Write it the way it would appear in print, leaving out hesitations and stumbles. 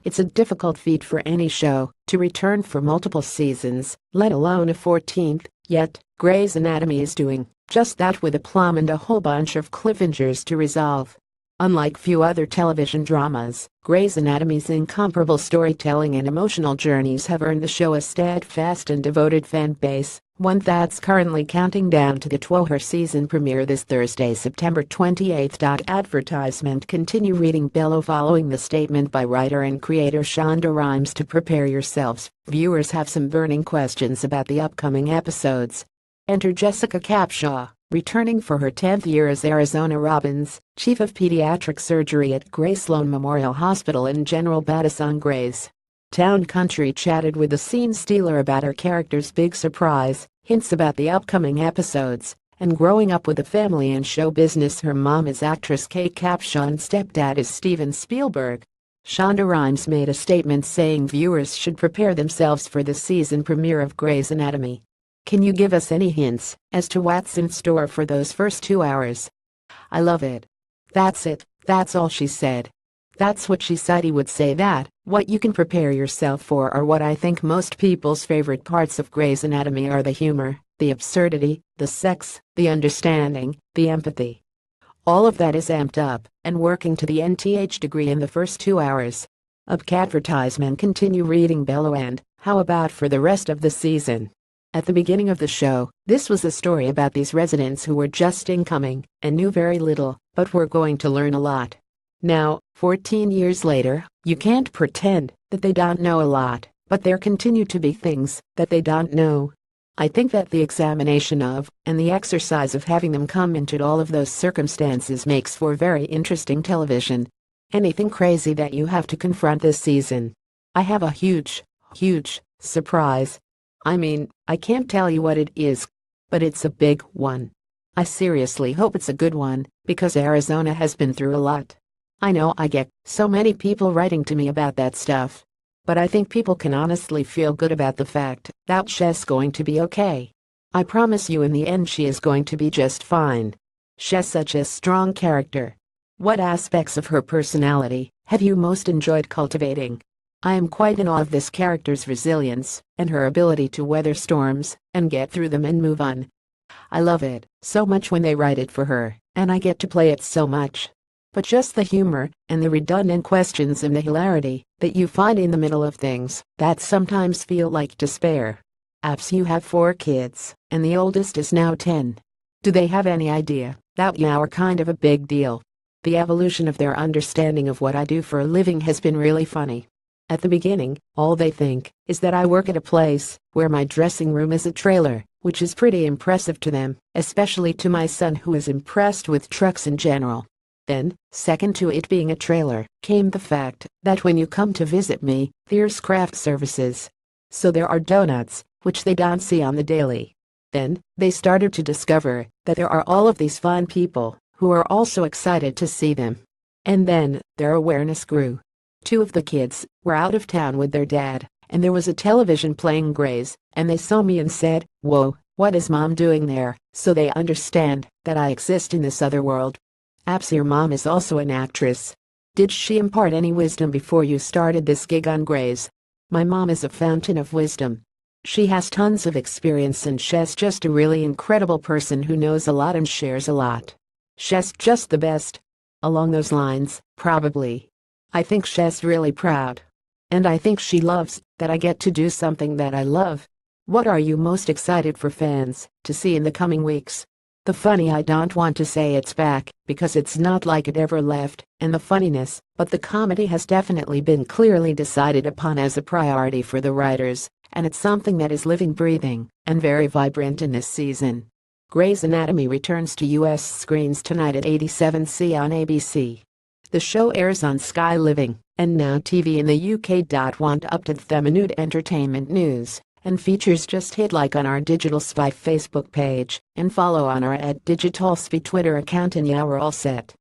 It's a difficult feat for any show to return for multiple seasons, let alone a 14th, yet Grey's Anatomy is doing just that with aplomb and a whole bunch of cliffhangers to resolve. Unlike few other television dramas, Grey's Anatomy's incomparable storytelling and emotional journeys have earned the show a steadfast and devoted fan base, one that's currently counting down to the 12th season premiere this Thursday, September 28. Advertisement. Continue reading below. Following the statement by writer and creator Shonda Rhimes to prepare yourselves, viewers have some burning questions about the upcoming episodes. Enter Jessica Capshaw, returning for her 10th year as Arizona Robbins, chief of pediatric surgery at Gray Sloan Memorial Hospital in General Battis on Grey's Town Country, chatted with the scene stealer about her character's big surprise, hints about the upcoming episodes, and growing up with a family in show business. Her mom is actress Kate Capshaw and stepdad is Steven Spielberg. Shonda Rhimes made a statement saying viewers should prepare themselves for the season premiere of Grey's Anatomy. Can you give us any hints as to what's in store for those first 2 hours? I love it. That's it, that's all she said. That's what she said. He would say that. What you can prepare yourself for are what I think most people's favorite parts of Grey's Anatomy are: the humor, the absurdity, the sex, the understanding, the empathy. All of that is amped up and working to the nth degree in the first 2 hours. Advertisement. Continue reading below. And how about for the rest of the season? At the beginning of the show, this was a story about these residents who were just incoming and knew very little, but were going to learn a lot. Now, 14 years later, you can't pretend that they don't know a lot, but there continue to be things that they don't know. I think that the examination of, and the exercise of having them come into all of those circumstances makes for very interesting television. Anything crazy that you have to confront this season? I have a huge surprise. I mean, I can't tell you what it is, but it's a big one. I seriously hope it's a good one, because Arizona has been through a lot. I know I get so many people writing to me about that stuff, but I think people can honestly feel good about the fact that she's going to be okay. I promise you, in the end she is going to be just fine. She's such a strong character. What aspects of her personality have you most enjoyed cultivating? I am quite in awe of this character's resilience and her ability to weather storms and get through them and move on. I love it so much when they write it for her, and I get to play it so much. But just the humor and the redundant questions and the hilarity that you find in the middle of things that sometimes feel like despair. Apps, you have 4 kids, and the oldest is now 10. Do they have any idea that you are kind of a big deal? The evolution of their understanding of what I do for a living has been really funny. At the beginning, all they think is that I work at a place where my dressing room is a trailer, which is pretty impressive to them, especially to my son, who is impressed with trucks in general. Then, second to it being a trailer, came the fact that when you come to visit me, there's craft services. So there are donuts, which they don't see on the daily. Then, they started to discover that there are all of these fun people who are also excited to see them. And then, their awareness grew. 2 of the kids were out of town with their dad, and there was a television playing Grey's, and they saw me and said, "Whoa, what is Mom doing there?" So they understand that I exist in this other world. Apps, your mom is also an actress. Did she impart any wisdom before you started this gig on Grey's? My mom is a fountain of wisdom. She has tons of experience, and she's just a really incredible person who knows a lot and shares a lot. She's just the best. Along those lines, probably. I think she's really proud. And I think she loves that I get to do something that I love. What are you most excited for fans to see in the coming weeks? The funny, I don't want to say it's back, because it's not like it ever left, and the funniness, but the comedy has definitely been clearly decided upon as a priority for the writers, and it's something that is living, breathing, and very vibrant in this season. Grey's Anatomy returns to U.S. screens tonight at 87C on ABC. The show airs on Sky Living and Now TV in the UK. Want up-to-the minute entertainment news and features? Just hit like on our Digital Spy Facebook page and follow on our @DigitalSpy Twitter account, and yeah, we're all set.